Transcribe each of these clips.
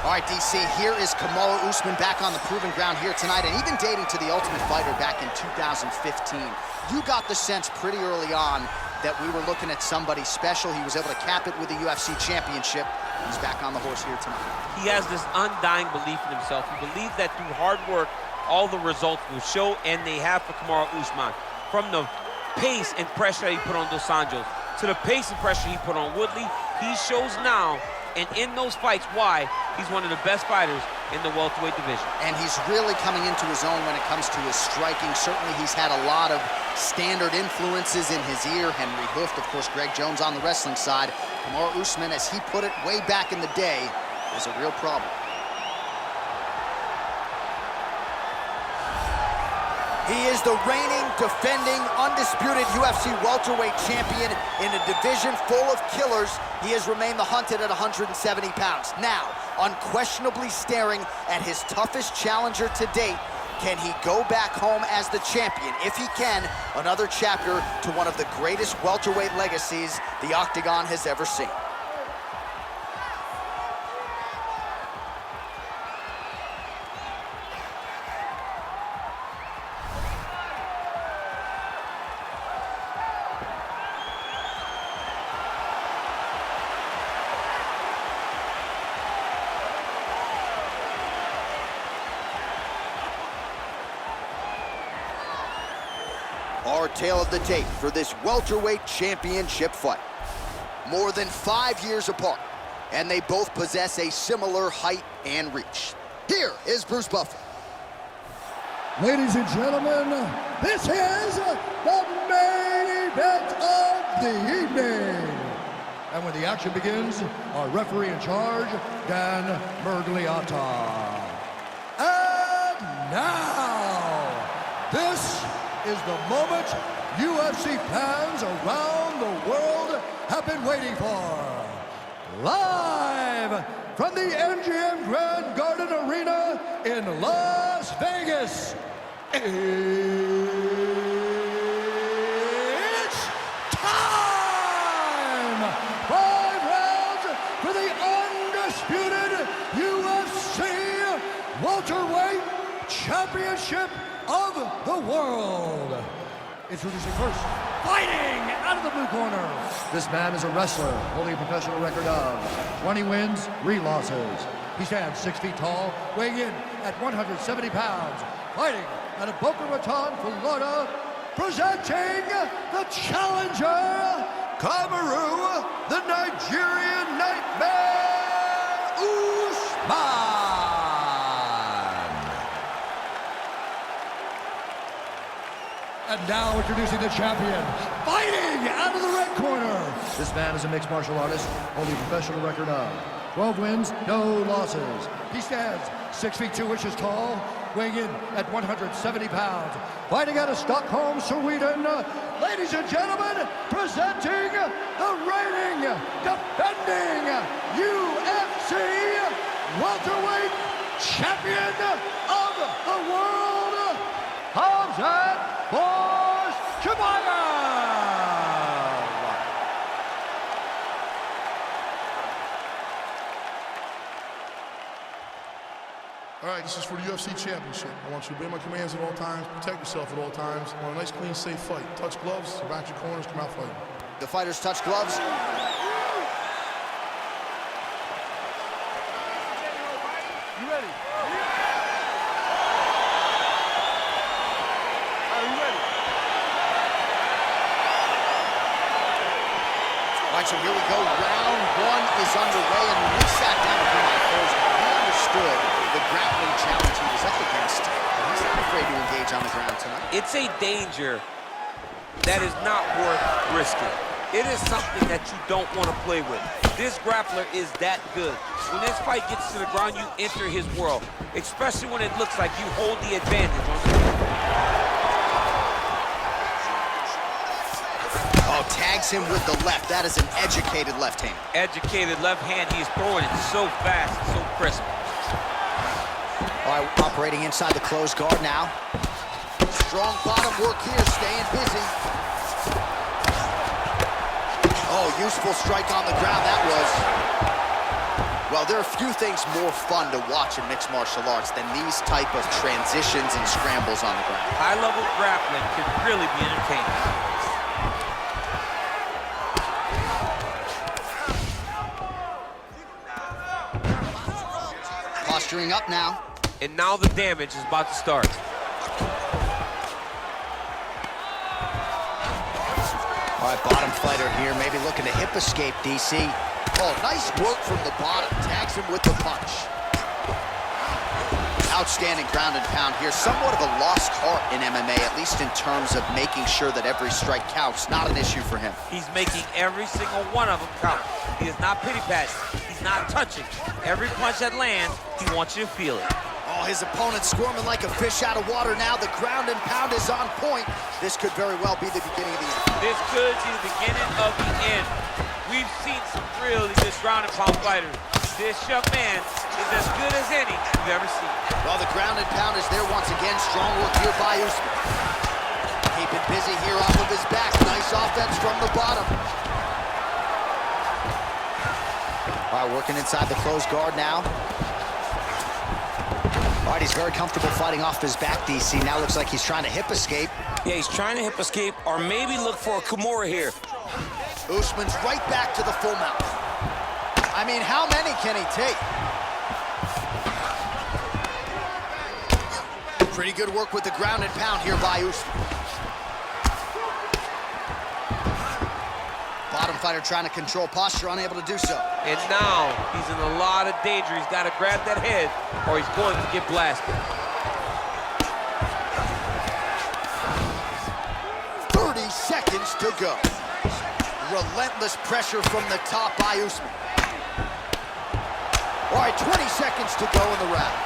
All right, DC, here is Kamaru Usman back on the proving ground here tonight, and even dating to the Ultimate Fighter back in 2015. You got the sense pretty early on that we were looking at somebody special. He was able to cap it with the UFC championship. He's back on the horse here tonight. He has this undying belief in himself. He believes that through hard work, all the results will show, and they have for Kamaru Usman. From the pace and pressure he put on Dos Anjos to the pace and pressure he put on Woodley, he shows now, and in those fights, why he's one of the best fighters in the welterweight division. And he's really coming into his own when it comes to his striking. Certainly he's had a lot of standard influences in his ear. Henry Hooft, of course, Greg Jones on the wrestling side. Kamaru Usman, as he put it way back in the day, is a real problem. He is the reigning, defending, undisputed UFC welterweight champion in a division full of killers. He has remained the hunted at 170 pounds. Now, unquestionably staring at his toughest challenger to date. Can he go back home as the champion? If he can, another chapter to one of the greatest welterweight legacies the Octagon has ever seen. Our tale of the tape for this welterweight championship fight. More than 5 years apart, and they both possess a similar height and reach. Here is Bruce Buffer. Ladies and gentlemen, this is the main event of the evening. And when the action begins, our referee in charge, Dan Mergliata. And now, this is the moment UFC fans around the world have been waiting for. Live from the MGM Grand Garden Arena in Las Vegas, it's time! 5 rounds for the undisputed UFC welterweight championship of the world. Introducing first, fighting out of the blue corner. This man is a wrestler holding a professional record of 20 wins, 3 losses. He stands 6 feet tall, weighing in at 170 pounds. Fighting out of Boca Raton, Florida, presenting the challenger, Kamaru, the Nigerian Nightmare Usman. And now introducing the champion, fighting out of the red corner. This man is a mixed martial artist, holding a professional record of 12 wins, no losses. He stands 6 feet 2 inches tall, weighing in at 170 pounds. Fighting out of Stockholm, Sweden, ladies and gentlemen, presenting the reigning, defending UFC welterweight champion of the world, Khamzat Chimaev. All right, this is for the UFC Championship. I want you to obey my commands at all times, protect yourself at all times. I want a nice, clean, safe fight. Touch gloves, back your corners, come out fighting. The fighters touch gloves. You ready? All right, so here we go. Round 1 is underway, and when we sat down with him on Thursday, he understood the grappling challenge he was up against, and he's not afraid to engage on the ground tonight. It's a danger that is not worth risking. It is something that you don't want to play with. This grappler is that good. When this fight gets to the ground, you enter his world, especially when it looks like you hold the advantage on the ground. Oh, tags him with the left. That is an educated left hand. Educated left hand. He's throwing it so fast, so crisp. All right, operating inside the closed guard now. Strong bottom work here, staying busy. Oh, useful strike on the ground, that was. Well, there are few things more fun to watch in mixed martial arts than these type of transitions and scrambles on the ground. High-level grappling can really be entertaining. Posturing up now. And now the damage is about to start. All right, bottom fighter here, maybe looking to hip escape, DC. Oh, nice work from the bottom. Tags him with the punch. Outstanding ground and pound here. Somewhat of a lost art in MMA, at least in terms of making sure that every strike counts. Not an issue for him. He's making every single one of them count. He is not pity-patting. He's not touching. Every punch that lands, he wants you to feel it. Oh, his opponent's squirming like a fish out of water now. The ground and pound is on point. This could very well be the beginning of the end. This could be the beginning of the end. We've seen some really good ground and pound fighters. This young man is as good as any you've ever seen. Well, the ground and pound is there once again. Strong work here by Usman. Keeping busy here off of his back. Nice offense from the bottom. All right, working inside the closed guard now. All right, he's very comfortable fighting off his back, DC. Now looks like he's trying to hip escape. Yeah, he's trying to hip escape or maybe look for a Kimura here. Usman's right back to the full mount. I mean, how many can he take? Pretty good work with the ground and pound here by Usman. Bottom fighter trying to control posture, unable to do so. And now he's in a lot of danger. He's got to grab that head or he's going to get blasted. 30 seconds to go. Relentless pressure from the top by Usman. All right, 20 seconds to go in the round.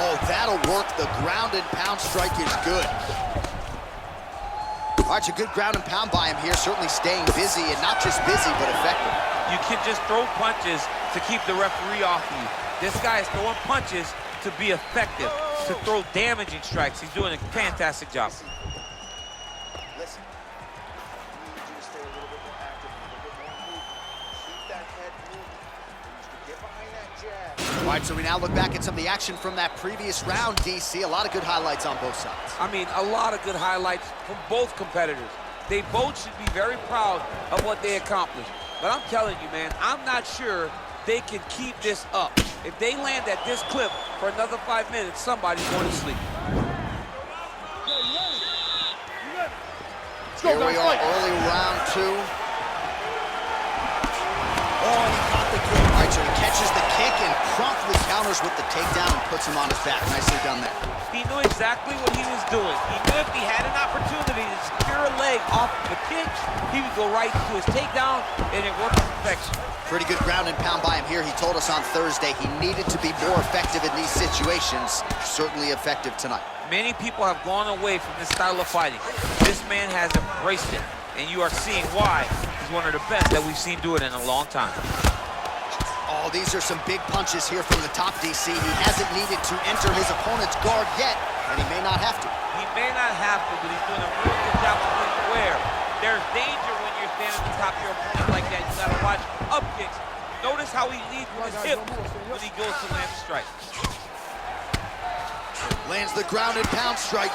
Oh, that'll work. The ground and pound strike is good. All right, it's a good ground and pound by him here, certainly staying busy, and not just busy, but effective. You can just throw punches to keep the referee off of you. This guy is throwing punches to be effective, to throw damaging strikes. He's doing a fantastic job. Listen, I need you to stay a little bit more active, a little bit more movement. Keep that head moving. Get behind that jab. All right, so we now look back at some of the action from that previous round, DC. A lot of good highlights on both sides. I mean, a lot of good highlights from both competitors. They both should be very proud of what they accomplished. But I'm telling you, man, I'm not sure they can keep this up. If they land at this clip for another 5 minutes, somebody's going to sleep. Here we are, early round two. Oh, and he caught the kick. All right, so he catches the kick and promptly counters with the takedown and puts him on his back. Nicely done there. He knew exactly what he was doing. He knew if he had an opportunity to secure a leg off of a kick, he would go right to his takedown, and it worked to perfection. Pretty good ground and pound by him here. He told us on Thursday he needed to be more effective in these situations. Certainly effective tonight. Many people have gone away from this style of fighting. This man has embraced it, and you are seeing why he's one of the best that we've seen do it in a long time. Oh, these are some big punches here from the top, DC. He hasn't needed to enter his opponent's guard yet, and he may not have to. He may not have to, but he's doing a real good job of being aware. There's danger when you're standing at the top of your opponent like that. You gotta watch up kicks. Notice how he leads with his hip when he goes to land a strike. Lands the ground and pound strike.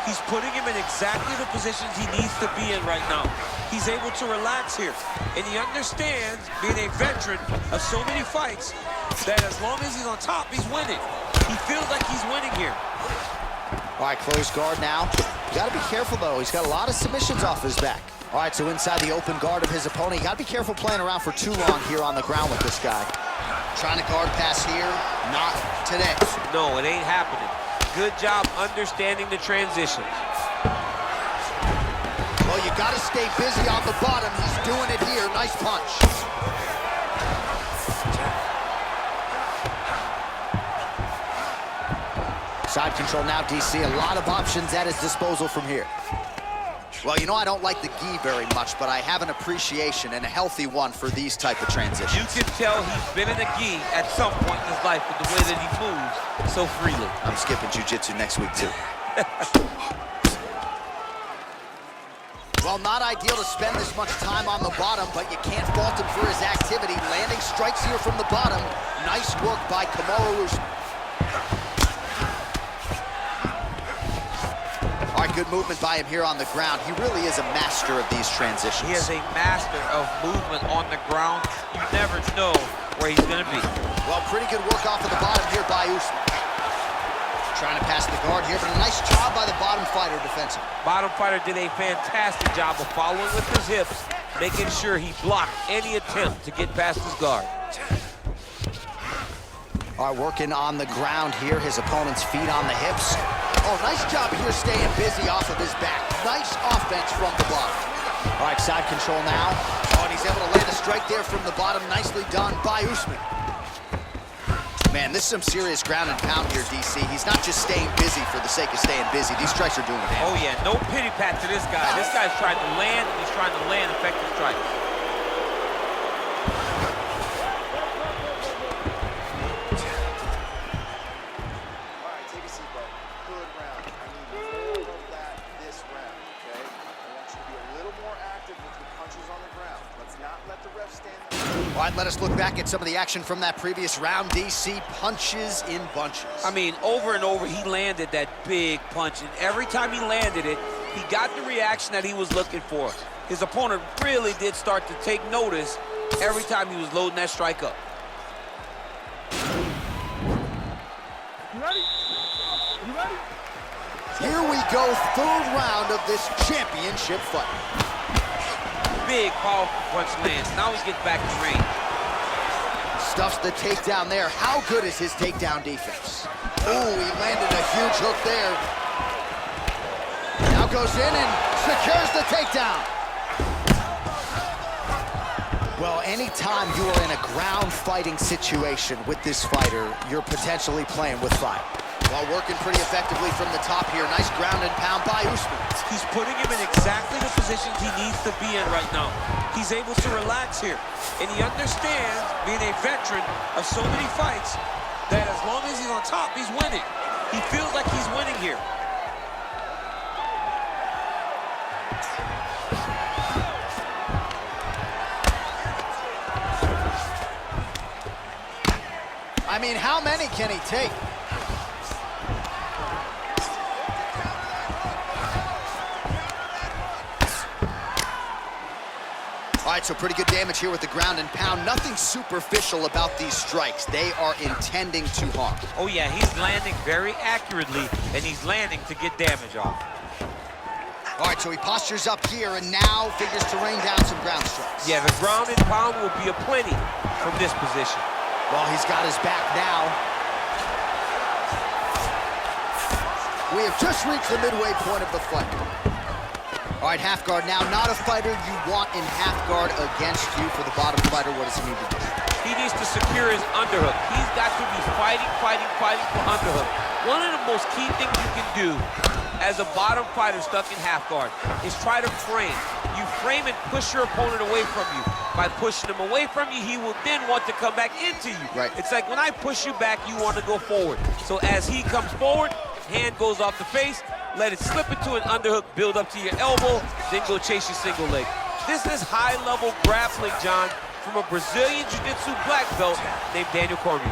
He's putting him in exactly the positions he needs to be in right now. He's able to relax here. And he understands, being a veteran of so many fights, that as long as he's on top, he's winning. He feels like he's winning here. All right, closed guard now. You gotta be careful, though. He's got a lot of submissions off his back. All right, so inside the open guard of his opponent, you gotta be careful playing around for too long here on the ground with this guy. Trying to guard pass here, not today. No, it ain't happening. Good job understanding the transitions. Well, you gotta stay busy on the bottom. He's doing it here. Nice punch. Side control now, DC. A lot of options at his disposal from here. Well, you know I don't like the gi very much, but I have an appreciation and a healthy one for these type of transitions. You can tell he's been in a gi at some point in his life with the way that he moves so freely. I'm skipping jiu-jitsu next week, too. Well, not ideal to spend this much time on the bottom, but you can't fault him for his activity. Landing strikes here from the bottom. Nice work by Kamaru Usman. All right, good movement by him here on the ground. He really is a master of these transitions. He is a master of movement on the ground. You never know where he's going to be. Well, pretty good work off of the bottom here by Usman. Trying to pass the guard here, but a nice job by the bottom fighter defensively. Bottom fighter did a fantastic job of following with his hips, making sure he blocked any attempt to get past his guard. All right, working on the ground here, his opponent's feet on the hips. Oh, nice job here staying busy off of his back. Nice offense from the bottom. All right, side control now. Oh, and he's able to land a strike there from the bottom. Nicely done by Usman. Man, this is some serious ground and pound here, DC. He's not just staying busy for the sake of staying busy. These strikes are doing it. Oh, yeah, no pity pat to this guy. This guy's trying to land, and he's trying to land effective strikes. All right, take a seat, bud. Good round. I need more of that this round, okay? I want you to be a little more active with your punches on the ground. Let's not let the ref stand there. All right, let us look back at some of the action from that previous round. DC, punches in bunches. I mean, over and over, he landed that big punch, and every time he landed it, he got the reaction that he was looking for. His opponent really did start to take notice every time he was loading that strike up. You ready? You ready? Here we go, third round of this championship fight. Big, powerful punch lands. Now he's getting back in range. Stuffs the takedown there. How good is his takedown defense? Ooh, he landed a huge hook there. Now goes in and secures the takedown. Well, anytime you are in a ground fighting situation with this fighter, you're potentially playing with fire. While working pretty effectively from the top here. Nice ground and pound by Usman. He's putting him in exactly the positions he needs to be in right now. He's able to relax here. And he understands, being a veteran of so many fights, that as long as he's on top, he's winning. He feels like he's winning here. I mean, how many can he take? All right, so pretty good damage here with the ground and pound. Nothing superficial about these strikes. They are intending to harm. Oh, yeah, he's landing very accurately, and he's landing to get damage off. All right, so he postures up here and now figures to rain down some ground strikes. Yeah, the ground and pound will be aplenty from this position. Well, he's got his back now. We have just reached the midway point of the fight. All right, half guard now. Not a fighter you want in half guard against you. For the bottom fighter, what does he need to do? He needs to secure his underhook. He's got to be fighting for underhook. One of the most key things you can do as a bottom fighter stuck in half guard is try to frame. You frame and push your opponent away from you. By pushing him away from you, he will then want to come back into you. Right. It's like when I push you back, you want to go forward. So as he comes forward, hand goes off the face, let it slip into an underhook, build up to your elbow, then go chase your single leg. This is high-level grappling, John, from a Brazilian Jiu-Jitsu black belt named Daniel Cormier.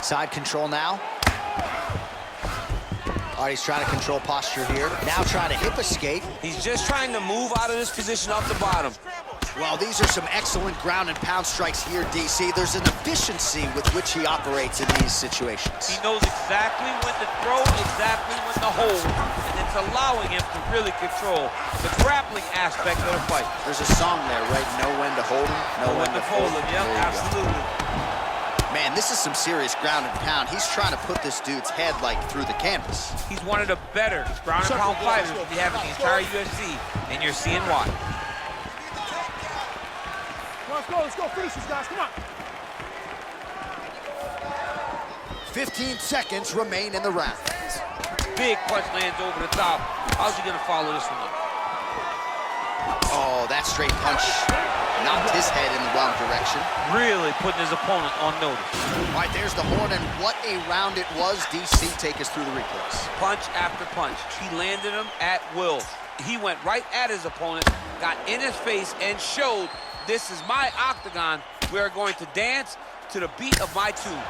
Side control now. All right, he's trying to control posture here. Now trying to hip escape. He's just trying to move out of this position off the bottom. Well, these are some excellent ground and pound strikes here, DC. There's an efficiency with which he operates in these situations. He knows exactly when to throw, exactly when to hold, and it's allowing him to really control the grappling aspect of the fight. There's a song there, right? Know when to hold him, know when to fold him. Yep, absolutely. Man, this is some serious ground and pound. He's trying to put this dude's head, like, through the canvas. He's one of the better ground and pound fighters we have in the entire UFC, and you're seeing why. Let's go, finish this, guys, come on. 15 seconds remain in the round. Big punch lands over the top. How's he gonna follow this one up? Oh, that straight punch knocked his head in the wrong direction. Really putting his opponent on notice. All right, there's the horn, and what a round it was. DC, take us through the replays. Punch after punch. He landed him at will. he went right at his opponent, got in his face, and showed, this is my octagon. We are going to dance to the beat of my tune.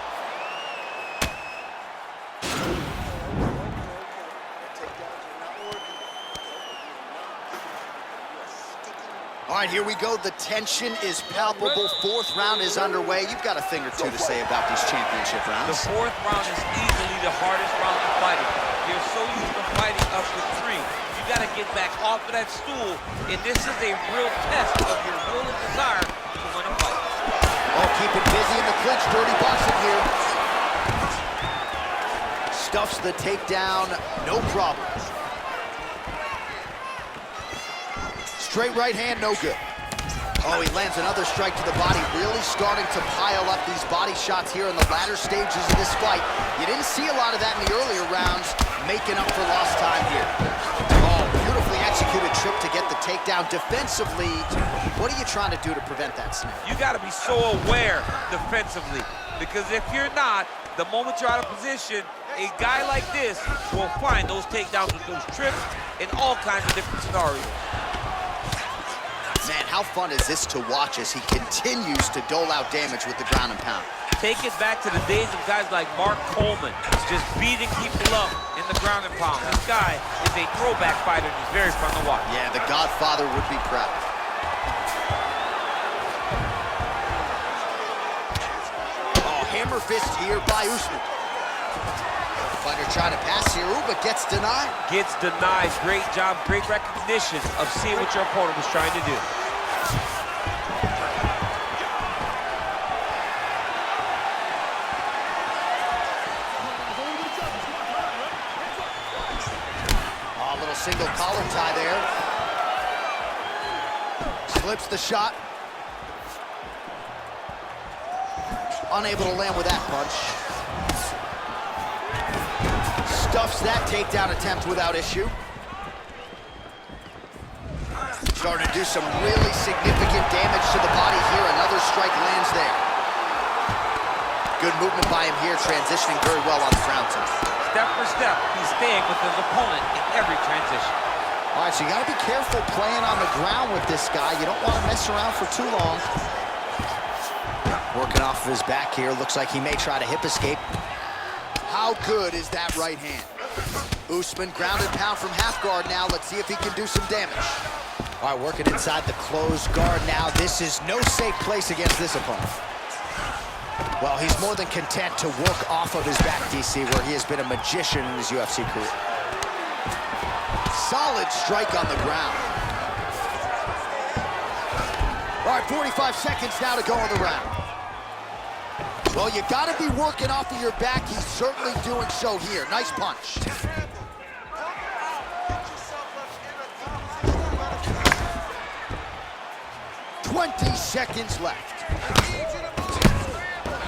All right, here we go. The tension is palpable. Fourth round is underway. You've got a thing or two to say about these championship rounds. The fourth round is easily the hardest round of fighting. You're so used to fighting up to 3. You got to get back off of that stool, and this is a real test of your will and desire to win a fight. Oh, keep it busy in the clinch. Dirty boxing here. Stuffs the takedown, no problem. Straight right hand, no good. Oh, he lands another strike to the body, really starting to pile up these body shots here in the latter stages of this fight. You didn't see a lot of that in the earlier rounds, making up for lost time here. Oh, beautifully executed trip to get the takedown. Defensively, what are you trying to do to prevent that snap? You got to be so aware defensively, because if you're not, the moment you're out of position, a guy like this will find those takedowns with those trips in all kinds of different scenarios. Man, how fun is this to watch as he continues to dole out damage with the ground and pound? Take it back to the days of guys like Mark Coleman, just beating people up in the ground and pound. This guy is a throwback fighter, and he's very fun to watch. Yeah, the Godfather would be proud. Oh, hammer fist here by Usman. Fighter trying to pass here, but gets denied. Gets denied. Great job, great recognition of seeing what your opponent was trying to do. Oh, a little single collar tie there. Slips the shot. Unable to land with that punch. Stuffs that takedown attempt without issue. Starting to do some really significant damage to the body here. Another strike lands there. Good movement by him here, transitioning very well on the ground tonight. Step for step, he's staying with his opponent in every transition. All right, so you got to be careful playing on the ground with this guy. You don't want to mess around for too long. Working off of his back here. Looks like he may try to hip escape. How good is that right hand? Usman ground and pound from half guard now. Let's see if he can do some damage. All right, working inside the closed guard now. This is no safe place against this opponent. Well, he's more than content to work off of his back, DC, where he has been a magician in his UFC career. Solid strike on the ground. All right, 45 seconds now to go in the round. Well, you got to be working off of your back. He's certainly doing so here. Nice punch. "20 seconds left.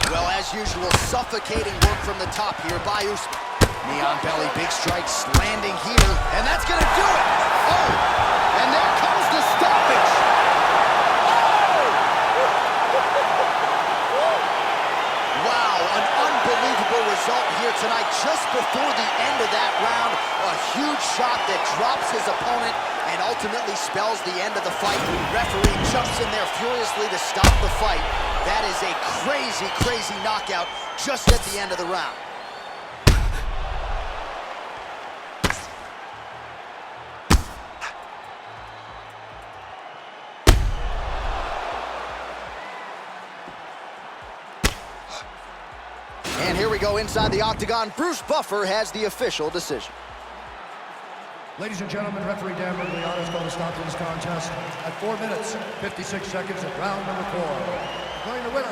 Well, as usual, suffocating work from the top here by Usman. Knee on belly, big strikes landing here, and that's going to do it. Oh, and there comes the stoppage. Wow, an unbelievable result here tonight. Just before the end of that round, a huge shot that drops his opponent and ultimately spells the end of the fight. Referee jumps in there furiously to stop the fight. That is a crazy, crazy knockout just at the end of the round. And here we go inside the octagon. Bruce Buffer has the official decision. Ladies and gentlemen, referee Dan Mergliano is going to stop this contest at 4 minutes, 56 seconds of round number 4. Declaring the winner